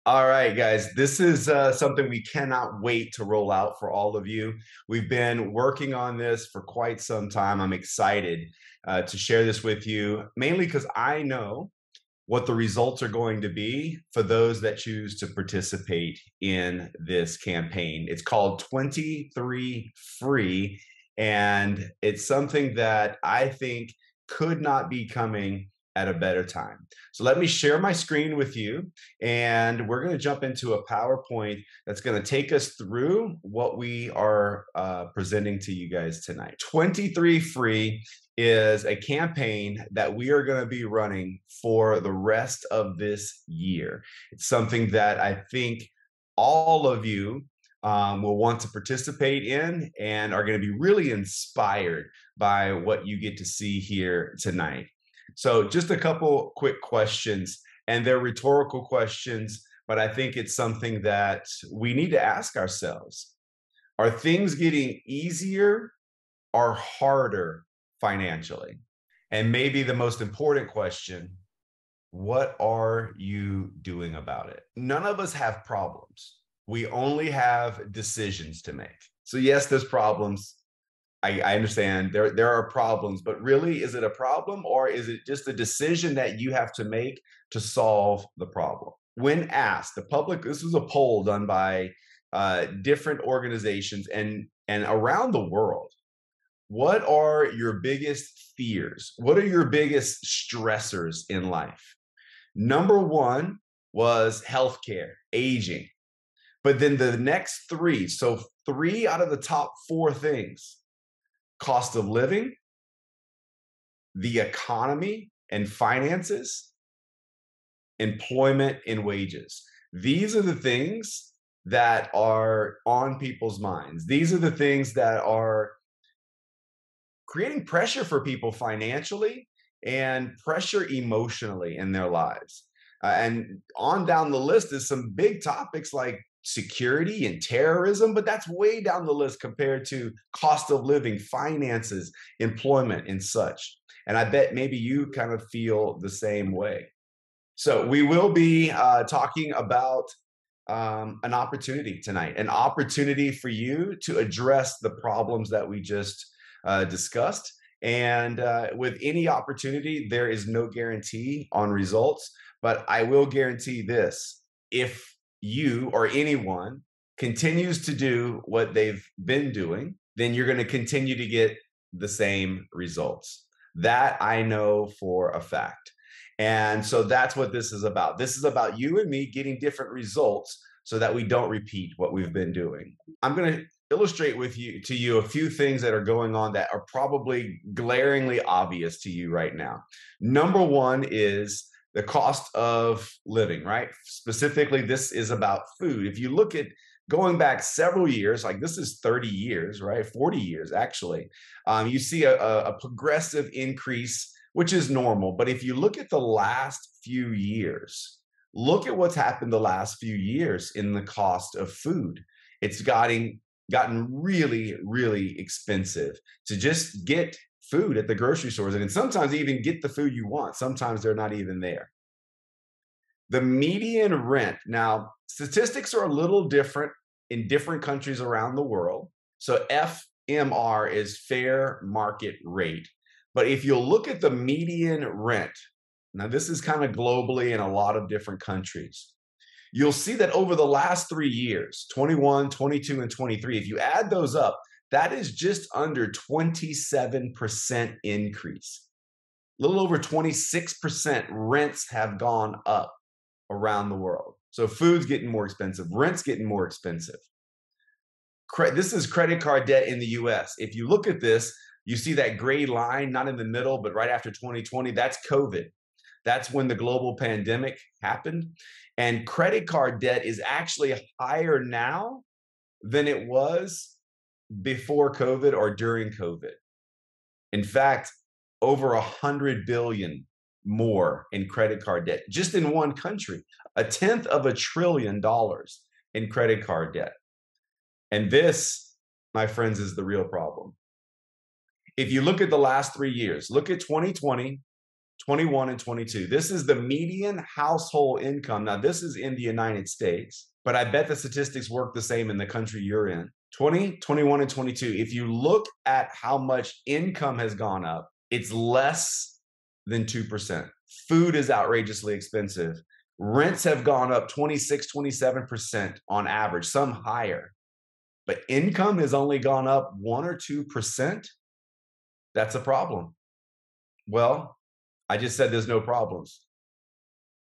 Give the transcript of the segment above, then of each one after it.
All right, guys, this is something we cannot wait to roll out for all of you. We've been working on this for quite some time. I'm excited to share this with you, mainly because I know what the results are going to be for those that choose to participate in this campaign. It's called 23 Free, and it's something that I think could not be coming at a better time. So let me share my screen with you, and we're going to jump into a PowerPoint that's going to take us through what we are presenting to you guys tonight. 23 Free is a campaign that we are going to be running for the rest of this year. It's something that I think all of you will want to participate in and are going to be really inspired by what you get to see here tonight. So, just a couple quick questions, and they're rhetorical questions, but I think it's something that we need to ask ourselves. Are things getting easier or harder financially? And maybe the most important question, what are you doing about it? None of us have problems. We only have decisions to make. So, yes, there's problems. I understand there are problems, but really, is it a problem or is it just a decision that you have to make to solve the problem? When asked, the public, this was a poll done by different organizations and around the world. What are your biggest fears? What are your biggest stressors in life? Number one was healthcare, aging. But then the next three, so three out of the top four things: cost of living, the economy and finances, employment and wages. These are the things that are on people's minds. These are the things that are creating pressure for people financially and pressure emotionally in their lives. And on down the list is some big topics like security and terrorism, but that's way down the list compared to cost of living, finances, employment, and such. And I bet maybe you kind of feel the same way. So we will be talking about an opportunity tonight, an opportunity for you to address the problems that we just discussed. And with any opportunity, there is no guarantee on results, but I will guarantee this: if you or anyone continues to do what they've been doing, then you're going to continue to get the same results. That I know for a fact. And so that's what this is about. This is about you and me getting different results so that we don't repeat what we've been doing. I'm going to illustrate with you to you a few things that are going on that are probably glaringly obvious to you right now. Number one is the cost of living, right? Specifically, this is about food. If you look at going back several years, like this is 30 years, right? 40 years, actually, you see a progressive increase, which is normal. But if you look at the last few years, look at what's happened the last few years in the cost of food. It's gotten really, really expensive to just get food at the grocery stores, and sometimes even get the food you want. Sometimes they're not even there. The median rent, now statistics are a little different in different countries around the world. So FMR is fair market rate. But if you'll look at the median rent, now this is kind of globally in a lot of different countries, you'll see that over the last 3 years, 21, 22, and 23, if you add those up, that is just under 27% increase. A little over 26% rents have gone up around the world. So food's getting more expensive, rent's getting more expensive. This is credit card debt in the US. If you look at this, you see that gray line, not in the middle, but right after 2020, that's COVID. That's when the global pandemic happened. And credit card debt is actually higher now than it was before COVID or during COVID. In fact, over 100 billion more in credit card debt just in one country, $1/10 trillion in credit card debt. And this, my friends, is the real problem. If you look at the last 3 years, look at 2020, 21 and 22. This is the median household income. Now, this is in the United States, but I bet the statistics work the same in the country you're in. 20, 21, and 22. If you look at how much income has gone up, it's less than 2%. Food is outrageously expensive. Rents have gone up 26, 27% on average, some higher. But income has only gone up 1 or 2%. That's a problem. Well, I just said there's no problems.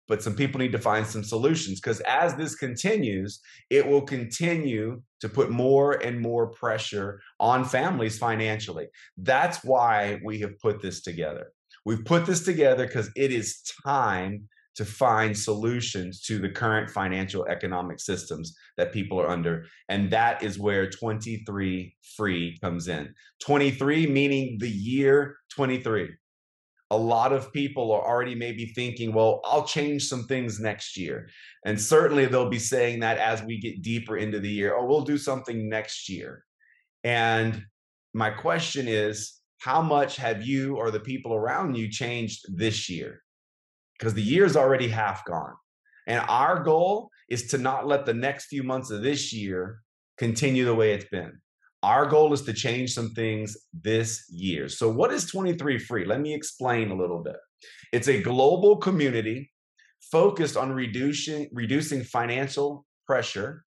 But some people need to find some solutions, because as this continues, it will continue to put more and more pressure on families financially. That's why we have put this together. We've put this together because it is time to find solutions to the current financial economic systems that people are under. And that is where 23 free comes in. 23 meaning the year 23. A lot of people are already maybe thinking, well, I'll change some things next year. And certainly they'll be saying that as we get deeper into the year, oh, we'll do something next year. And my question is, how much have you or the people around you changed this year? Because the year's already half gone. And our goal is to not let the next few months of this year continue the way it's been. Our goal is to change some things this year. So what is 23 Free? Let me explain a little bit. It's a global community focused on reducing financial pressure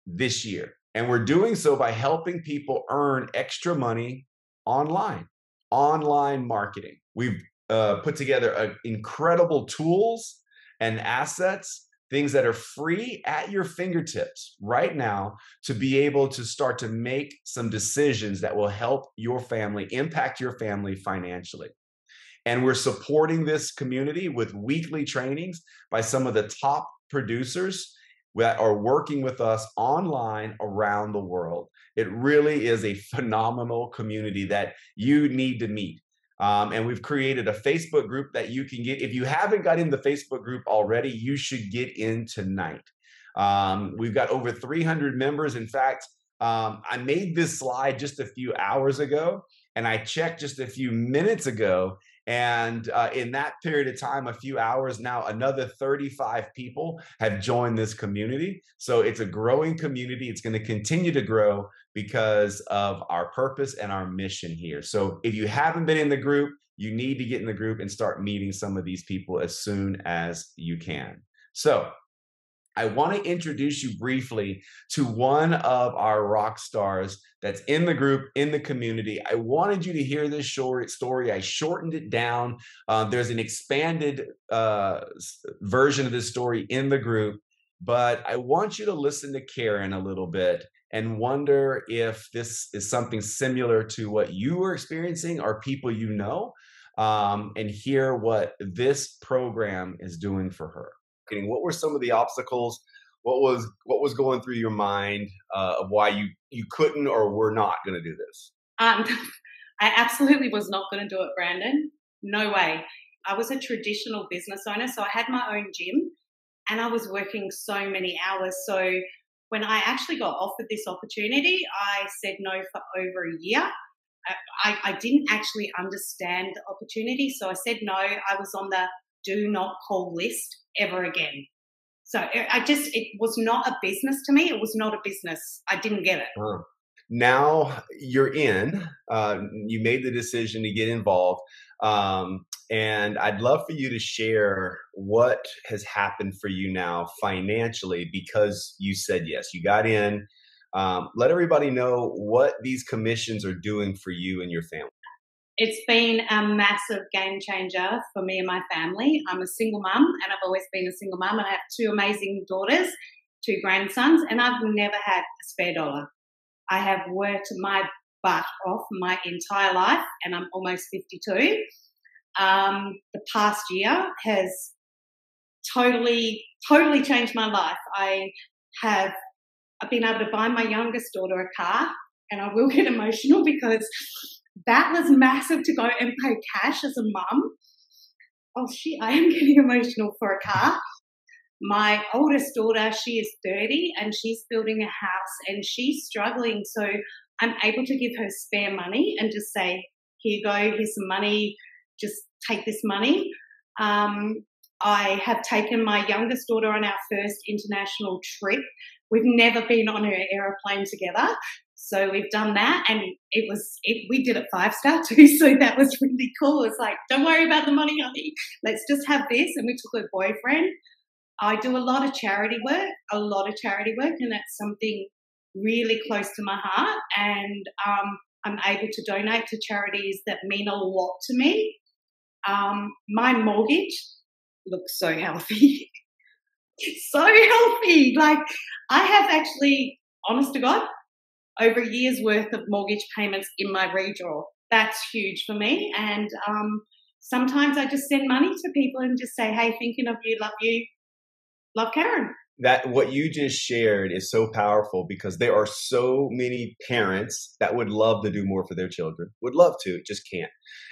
this year. And we're doing so by helping people earn extra money online marketing. We've put together incredible tools and assets, things that are free at your fingertips right now to be able to start to make some decisions that will help your family, impact your family financially. And we're supporting this community with weekly trainings by some of the top producers that are working with us online around the world. It really is a phenomenal community that you need to meet. And we've created a Facebook group that you can get. If you haven't got in the Facebook group already, you should get in tonight. We've got over 300 members. In fact, I made this slide just a few hours ago, and I checked just a few minutes ago. And in that period of time, a few hours now, another 35 people have joined this community. So it's a growing community. It's going to continue to grow because of our purpose and our mission here. So if you haven't been in the group, you need to get in the group and start meeting some of these people as soon as you can. So I want to introduce you briefly to one of our rock stars that's in the group, in the community. I wanted you to hear this short story. I shortened it down. There's an expanded version of this story in the group, but I want you to listen to Karen a little bit and wonder if this is something similar to what you were experiencing or people you know, and hear what this program is doing for her. What were some of the obstacles? What was going through your mind of why you couldn't or were not going to do this? I absolutely was not going to do it, Brandon. No way. I was a traditional business owner, so I had my own gym and I was working so many hours. So when I actually got offered this opportunity, I said no for over a year. I didn't actually understand the opportunity, so I said no. I was on the do not call list ever again. So it was not a business to me. It was not a business. I didn't get it. Now you're in, you made the decision to get involved. And I'd love for you to share what has happened for you now financially because you said yes, you got in. Let everybody know what these commissions are doing for you and your family. It's been a massive game changer for me and my family. I'm a single mum, and I've always been a single mum, and I have 2 amazing daughters, 2 grandsons, and I've never had a spare dollar. I have worked my butt off my entire life, and I'm almost 52. The past year has totally changed my life. I've been able to buy my youngest daughter a car, and I will get emotional because that was massive to go and pay cash as a mum. Oh shit, I am getting emotional for a car. My oldest daughter, she is 30 and she's building a house and she's struggling. So I'm able to give her spare money and just say, here you go, here's some money, just take this money. I have taken my youngest daughter on our first international trip. We've never been on an aeroplane together. So we've done that, and we did it 5-star too, so that was really cool. It's like, don't worry about the money, honey. Let's just have this. And we took her boyfriend. I do a lot of charity work, and that's something really close to my heart. And I'm able to donate to charities that mean a lot to me. My mortgage looks so healthy. So healthy. Like, I have actually, honest to God, over a year's worth of mortgage payments in my redraw. That's huge for me. And sometimes I just send money to people and just say, hey, thinking of you, love Karen. That what you just shared is so powerful, because there are so many parents that would love to do more for their children, would love to, just can't.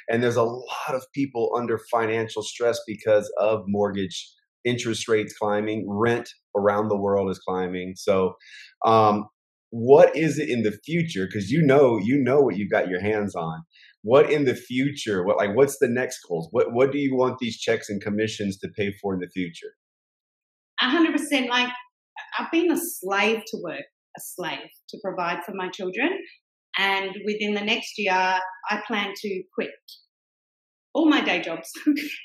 And there's a lot of people under financial stress because of mortgage interest rates climbing, rent around the world is climbing. So what is it in the future? Because you know what you've got your hands on. What in the future? What's the next goals? What do you want these checks and commissions to pay for in the future? 100%. Like, I've been a slave to provide for my children. And within the next year, I plan to quit all my day jobs.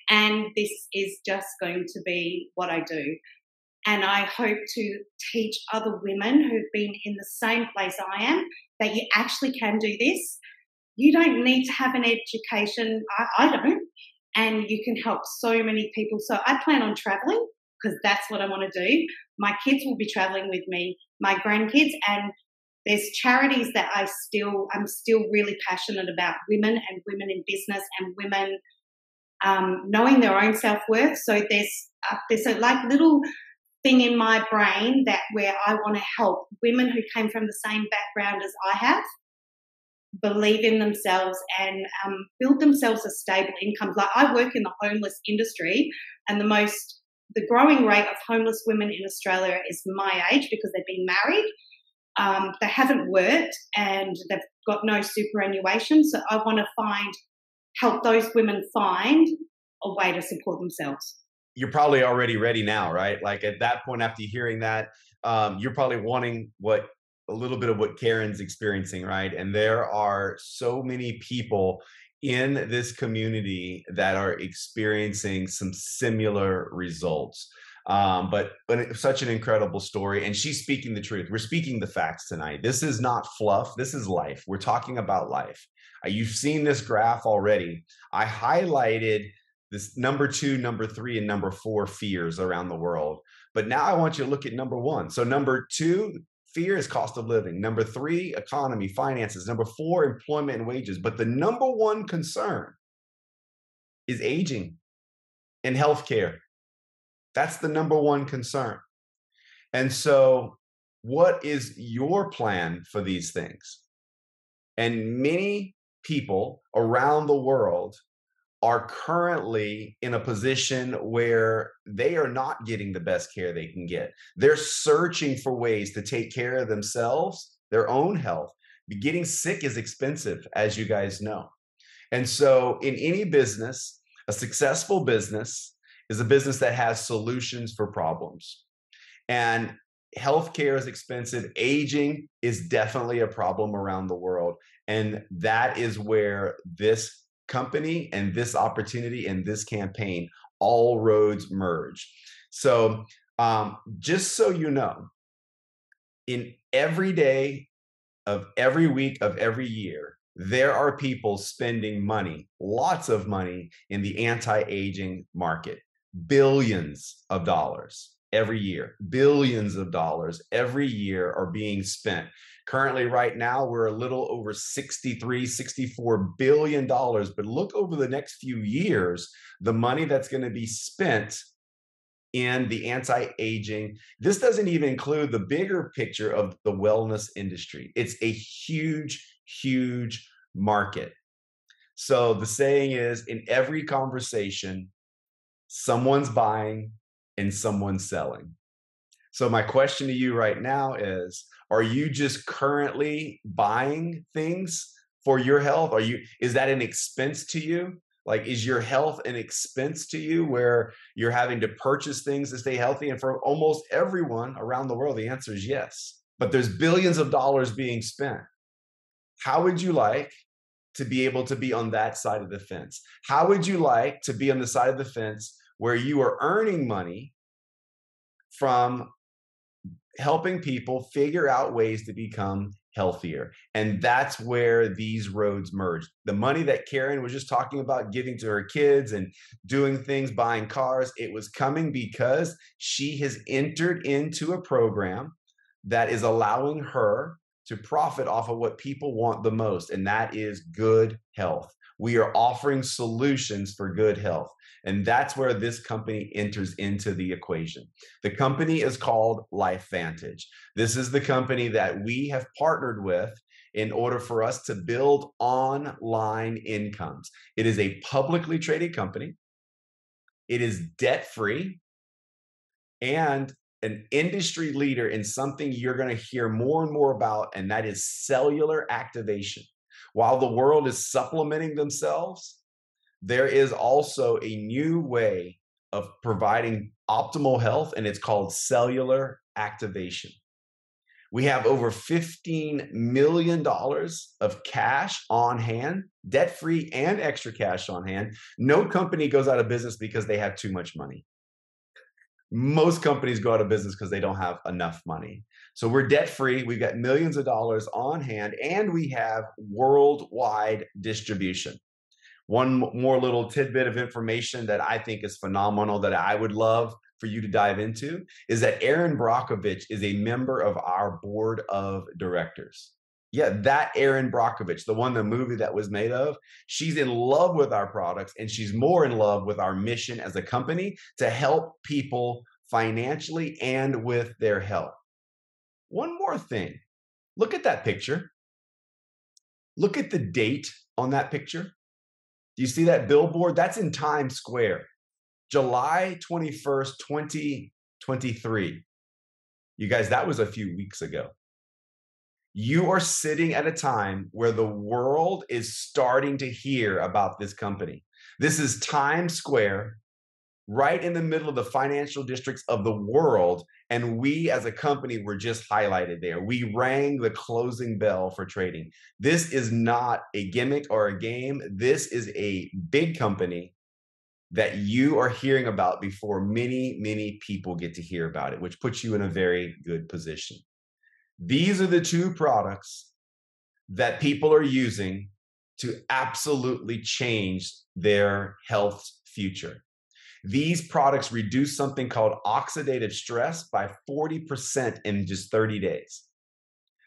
And this is just going to be what I do. And I hope to teach other women who've been in the same place I am that you actually can do this. You don't need to have an education. I don't. And you can help so many people. So I plan on traveling, because that's what I want to do. My kids will be traveling with me, my grandkids, and there's charities that I'm still really passionate about, women and women in business and women knowing their own self-worth. So there's a like little thing in my brain where I want to help women who came from the same background as I have believe in themselves and build themselves a stable income. Like, I work in the homeless industry, and the growing rate of homeless women in Australia is my age, because they've been married, they haven't worked, and they've got no superannuation. So I want to help those women find a way to support themselves. You're probably already ready now, right? Like, at that point, after hearing that, you're probably wanting a little bit of what Karen's experiencing, right? And there are so many people in this community that are experiencing some similar results. But it's such an incredible story, and she's speaking the truth. We're speaking the facts tonight. This is not fluff. This is life. We're talking about life. You've seen this graph already. I highlighted this number 2, number 3, and number 4 fears around the world. But now I want you to look at number 1. So number 2, fear is cost of living. Number 3, economy, finances. Number 4, employment and wages. But the number 1 concern is aging and healthcare. That's the number 1 concern. And so, what is your plan for these things? And many people around the world are currently in a position where they are not getting the best care they can get. They're searching for ways to take care of themselves, their own health. Getting sick is expensive, as you guys know. And so in any business, a successful business is a business that has solutions for problems. And healthcare is expensive. Aging is definitely a problem around the world. And that is where this company and this opportunity and this campaign, all roads merge. So just so you know, in every day of every week of every year, there are people spending money, lots of money, in the anti-aging market. Billions of dollars every year. Billions of dollars every year are being spent. Currently, right now, we're a little over $64 billion. But look over the next few years, the money that's going to be spent in the anti-aging. This doesn't even include the bigger picture of the wellness industry. It's a huge, huge market. So the saying is, in every conversation, someone's buying and someone's selling. So my question to you right now is, are you just currently buying things for your health? Is that an expense to you? Like, is your health an expense to you where you're having to purchase things to stay healthy? And for almost everyone around the world, the answer is yes. But there's billions of dollars being spent. How would you like to be able to be on that side of the fence? How would you like to be on the side of the fence where you are earning money from helping people figure out ways to become healthier? And that's where these roads merge. The money that Karen was just talking about giving to her kids and doing things, buying cars, it was coming because she has entered into a program that is allowing her to profit off of what people want the most, and that is good health. We are offering solutions for good health. And that's where this company enters into the equation. The company is called LifeVantage. This is the company that we have partnered with in order for us to build online incomes. It is a publicly traded company. It is debt-free and an industry leader in something you're going to hear more and more about, and that is cellular activation. While the world is supplementing themselves, there is also a new way of providing optimal health, and it's called cellular activation. We have over $15 million of cash on hand, debt-free and extra cash on hand. No company goes out of business because they have too much money. Most companies go out of business because they don't have enough money. So we're debt-free, we've got millions of dollars on hand, and we have worldwide distribution. One more little tidbit of information that I think is phenomenal that I would love for you to dive into is that Erin Brockovich is a member of our board of directors. Yeah, that Erin Brockovich, the one the movie that was made of, she's in love with our products, and she's more in love with our mission as a company to help people financially and with their health. One more thing. Look at that picture. Look at the date on that picture. Do you see that billboard? That's in Times Square, July 21st, 2023. You guys, that was a few weeks ago. You are sitting at a time where the world is starting to hear about this company. This is Times Square, right in the middle of the financial districts of the world. And we as a company were just highlighted there. We rang the closing bell for trading. This is not a gimmick or a game. This is a big company that you are hearing about before many, many people get to hear about it, which puts you in a very good position. These are the two products that people are using to absolutely change their health future. These products reduce something called oxidative stress by 40% in just 30 days.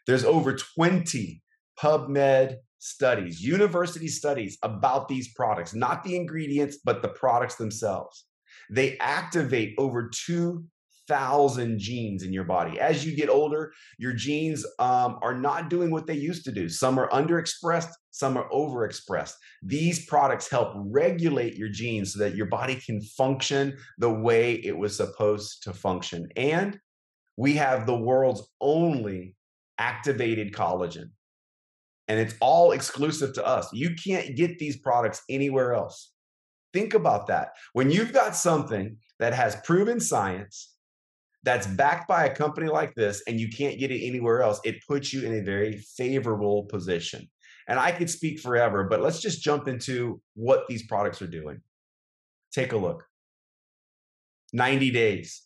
There's over 20 PubMed studies, university studies about these products, not the ingredients, but the products themselves. They activate over 2,000 genes in your body. As you get older, your genes are not doing what they used to do. Some are underexpressed, some are overexpressed. These products help regulate your genes so that your body can function the way it was supposed to function. And we have the world's only activated collagen. And it's all exclusive to us. You can't get these products anywhere else. Think about that. When you've got something that has proven science, that's backed by a company like this, and you can't get it anywhere else, it puts you in a very favorable position. And I could speak forever, but let's just jump into what these products are doing. Take a look. 90 days.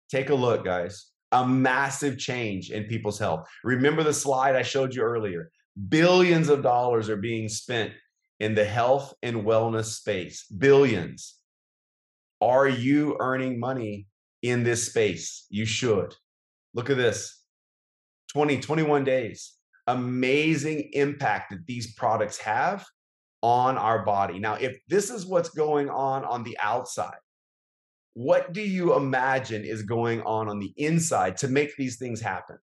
Take a look, guys. A massive change in people's health. Remember the slide I showed you earlier? Billions of dollars are being spent in the health and wellness space. Billions. Are you earning money in this space? You should. Look at this. 21 days. Amazing impact that these products have on our body. Now, if this is what's going on the outside, what do you imagine is going on the inside to make these things happen?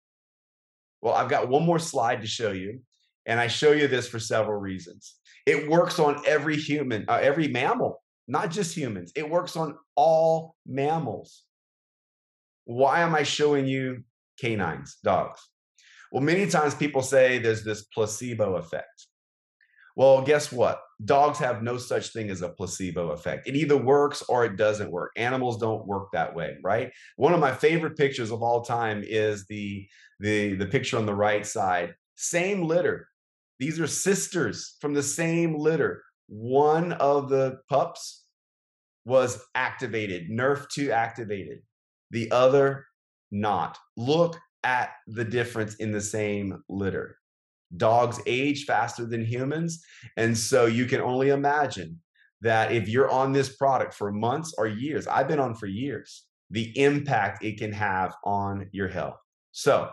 Well, I've got one more slide to show you, and I show you this for several reasons. It works on every human, every mammal, not just humans. It works on all mammals. Why am I showing you canines, dogs? Well, many times people say there's this placebo effect. Well, guess what? Dogs have no such thing as a placebo effect. It either works or it doesn't work. Animals don't work that way, right? One of my favorite pictures of all time is the picture on the right side. Same litter. These are sisters from the same litter. One of the pups was activated, Nerf 2 activated. The other not. Look at the difference in the same litter. Dogs age faster than humans. And so you can only imagine that if you're on this product for months or years, I've been on for years, the impact it can have on your health. So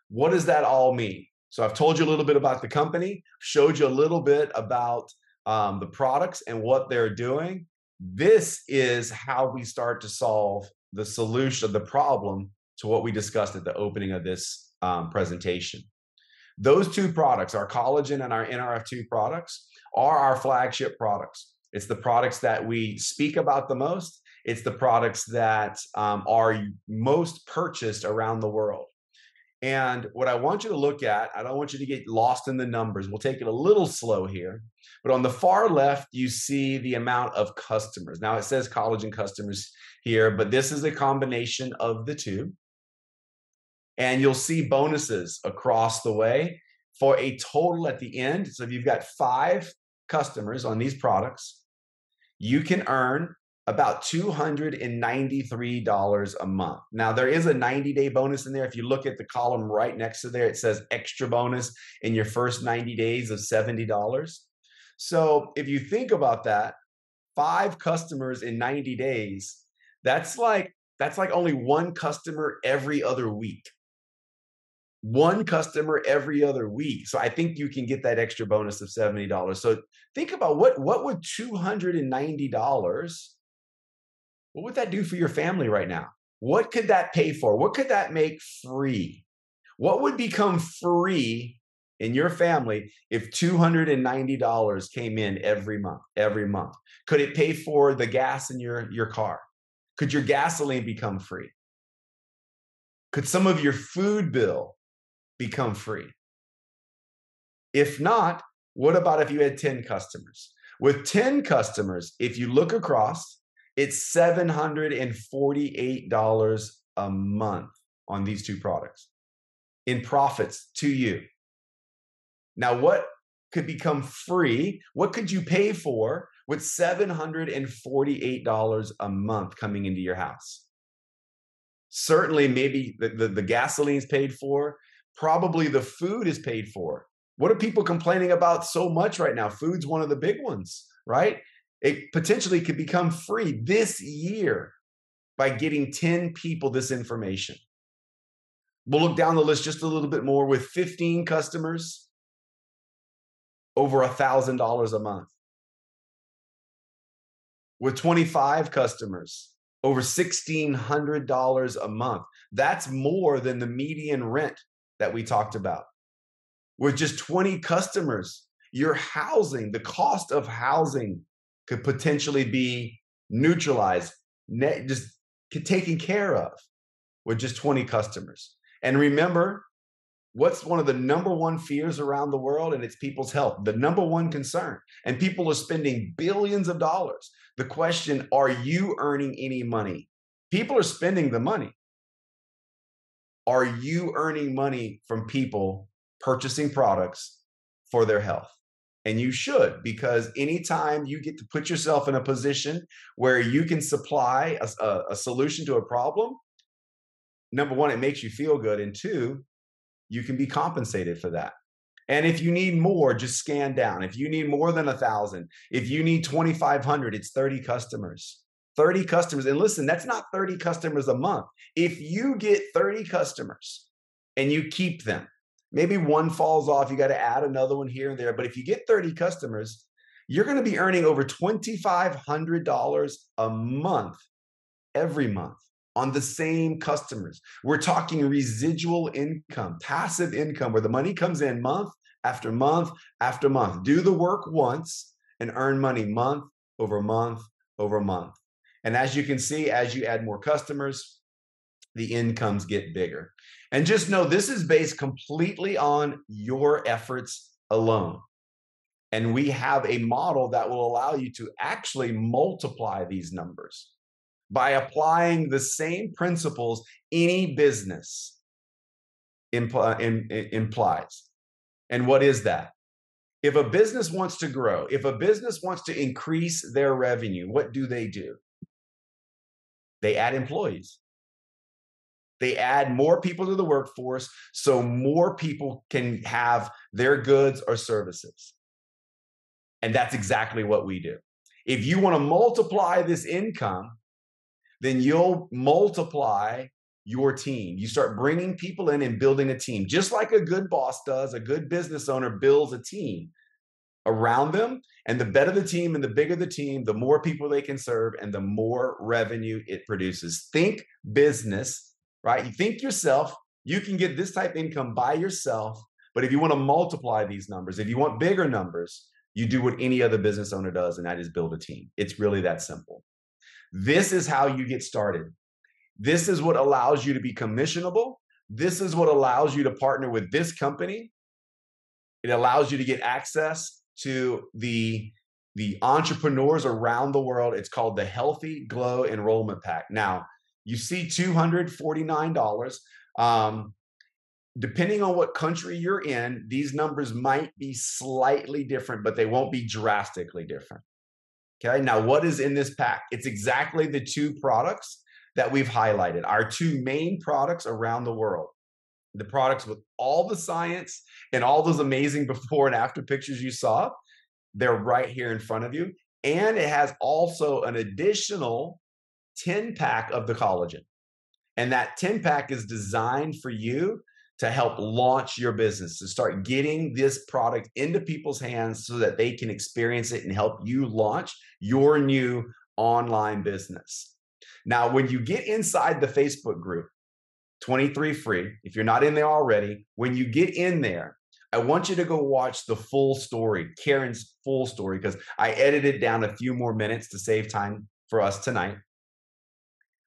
what does that all mean? So I've told you a little bit about the company, showed you a little bit about the products and what they're doing. This is how we start to solve the solution, the problem to what we discussed at the opening of this presentation. Those two products, our collagen and our NRF2 products, are our flagship products. It's the products that we speak about the most. It's the products that are most purchased around the world. And what I want you to look at, I don't want you to get lost in the numbers. We'll take it a little slow here. But on the far left, you see the amount of customers. Now, it says collagen customers here, but this is a combination of the two. And you'll see bonuses across the way for a total at the end. So if you've got 5 customers on these products, you can earn about $293 a month. Now, there is a 90-day bonus in there. If you look at the column right next to there, it says extra bonus in your first 90 days of $70. So if you think about that, 5 customers in 90 days, that's like only 1 customer every other week. 1 customer every other week. So I think you can get that extra bonus of $70. So think about what would $290, what would that do for your family right now? What could that pay for? What could that make free? What would become free in your family if $290 came in every month? Could it pay for the gas in your car? Could your gasoline become free? Could some of your food bill become free? If not, what about if you had 10 customers? With 10 customers, if you look across, it's $748 a month on these two products in profits to you. Now, what could become free? What could you pay for with $748 a month coming into your house? Certainly, maybe the gasoline's paid for. Probably the food is paid for. What are people complaining about so much right now? Food's one of the big ones, right? It potentially could become free this year by getting 10 people this information. We'll look down the list just a little bit more. With 15 customers, over $1,000 a month. With 25 customers, over $1,600 a month. That's more than the median rent that we talked about. With just 20 customers, your housing, the cost of housing could potentially be neutralized, just taken care of with just 20 customers. And remember, what's one of the #1 fears around the world? And it's people's health, the #1 concern. And people are spending billions of dollars. The question, are you earning any money? People are spending the money. Are you earning money from people purchasing products for their health? And you should, because anytime you get to put yourself in a position where you can supply a solution to a problem, #1, it makes you feel good. And 2, you can be compensated for that. And if you need more, just scan down. If you need more than 1,000, if you need 2,500, it's 30 customers. 30 customers. And listen, that's not 30 customers a month. If you get 30 customers and you keep them, maybe one falls off, you got to add another one here and there. But if you get 30 customers, you're going to be earning over $2,500 a month, every month, on the same customers. We're talking residual income, passive income, where the money comes in month after month after month. Do the work once and earn money month over month over month. And as you can see, as you add more customers, the incomes get bigger. And just know this is based completely on your efforts alone. And we have a model that will allow you to actually multiply these numbers by applying the same principles any business implies. And what is that? If a business wants to grow, if a business wants to increase their revenue, what do? They add employees. They add more people to the workforce so more people can have their goods or services. And that's exactly what we do. If you want to multiply this income, then you'll multiply your team. You start bringing people in and building a team, just like a good boss does. A good business owner builds a team around them. And the better the team and the bigger the team, the more people they can serve and the more revenue it produces. Think business, right? You think yourself, you can get this type of income by yourself. But if you want to multiply these numbers, if you want bigger numbers, you do what any other business owner does, and that is build a team. It's really that simple. This is how you get started. This is what allows you to be commissionable. This is what allows you to partner with this company. It allows you to get access to the entrepreneurs around the world. It's called the Healthy Glow Enrollment Pack. Now, you see $249. Depending on what country you're in, these numbers might be slightly different, but they won't be drastically different. Okay, now what is in this pack? It's exactly the two products that we've highlighted, our two main products around the world. The products with all the science and all those amazing before and after pictures you saw, they're right here in front of you. And it has also an additional 10-pack of the collagen. And that 10-pack is designed for you to help launch your business, to start getting this product into people's hands so that they can experience it and help you launch your new online business. Now, when you get inside the Facebook group, 23 Free, if you're not in there already, when you get in there, I want you to go watch the full story, Karen's full story, because I edited down a few more minutes to save time for us tonight.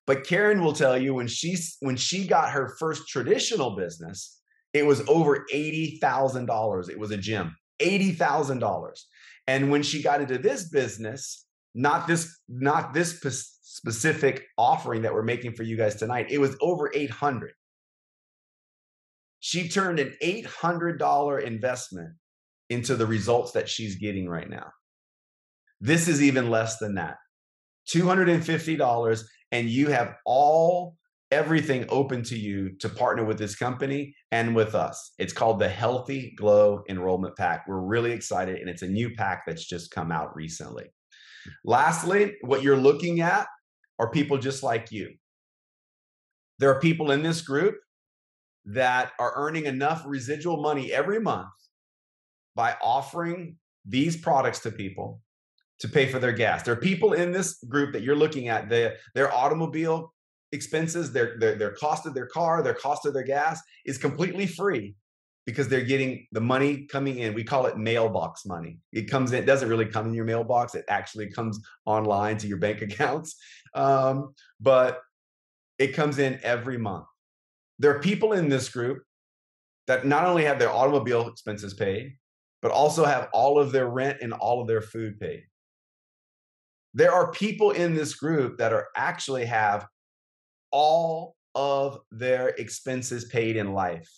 But Karen will tell you when she got her first traditional business, it was over $80,000. It was a gym, $80,000. And when she got into this business, not this specific offering that we're making for you guys tonight, it was over 800. She turned an $800 investment into the results that she's getting right now. This is even less than that. $250, and you have everything open to you to partner with this company and with us. It's called the Healthy Glow Enrollment Pack. We're really excited, and it's a new pack that's just come out recently. Lastly, what you're looking at are people just like you. There are people in this group that are earning enough residual money every month by offering these products to people to pay for their gas. There are people in this group that you're looking at, their automobile expenses, their cost of their car, their cost of their gas is completely free because they're getting the money coming in. We call it mailbox money. It comes in, it doesn't really come in your mailbox. It actually comes online to your bank accounts. But it comes in every month. There are people in this group that not only have their automobile expenses paid, but also have all of their rent and all of their food paid. There are people in this group that actually have all of their expenses paid in life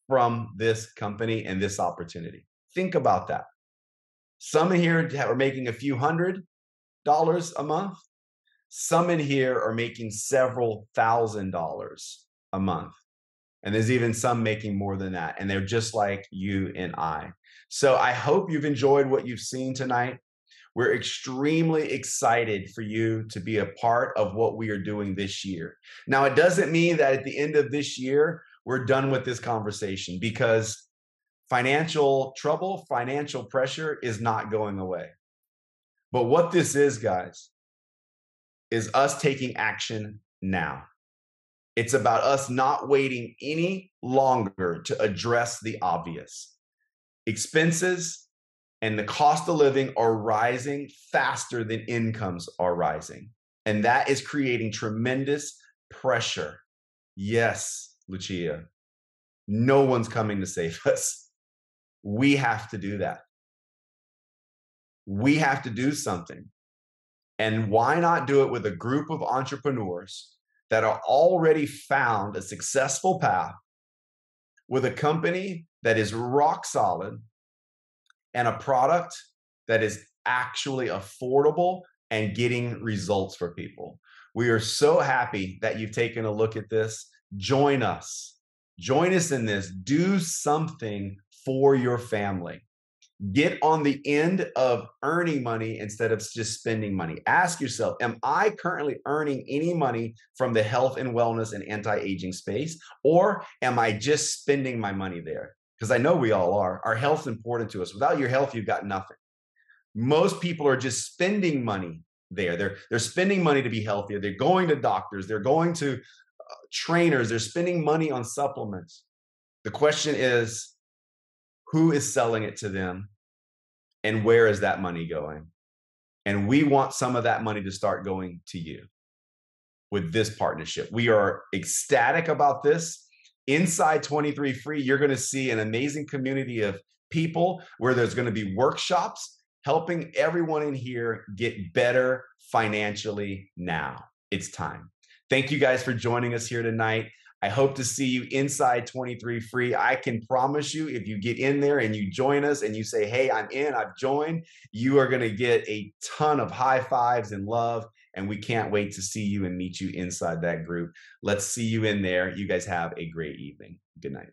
from this company and this opportunity. Think about that. Some in here are making a few $100 a month. Some in here are making several $1,000s a month. And there's even some making more than that. And they're just like you and I. So I hope you've enjoyed what you've seen tonight. We're extremely excited for you to be a part of what we are doing this year. Now, it doesn't mean that at the end of this year, we're done with this conversation, because financial trouble, financial pressure is not going away. But what this is, guys, is us taking action now. It's about us not waiting any longer to address the obvious. Expenses and the cost of living are rising faster than incomes are rising. And that is creating tremendous pressure. Yes, Lucia, no one's coming to save us. We have to do that. We have to do something. And why not do it with a group of entrepreneurs that are already found a successful path with a company that is rock solid and a product that is actually affordable and getting results for people. We are so happy that you've taken a look at this. Join us. Join us in this. Do something for your family. Get on the end of earning money instead of just spending money. Ask yourself, am I currently earning any money from the health and wellness and anti-aging space? Or am I just spending my money there? Because I know we all are. Our health's important to us. Without your health, you've got nothing. Most people are just spending money there. They're spending money to be healthier. They're going to doctors. They're going to trainers. They're spending money on supplements. The question is, who is selling it to them, and where is that money going? And we want some of that money to start going to you with this partnership. We are ecstatic about this. Inside 23 Free, you're going to see an amazing community of people where there's going to be workshops helping everyone in here get better financially now. It's time. Thank you guys for joining us here tonight. I hope to see you inside 23 Free. I can promise you, if you get in there and you join us and you say, hey, I'm in, I've joined, you are going to get a ton of high fives and love. And we can't wait to see you and meet you inside that group. Let's see you in there. You guys have a great evening. Good night.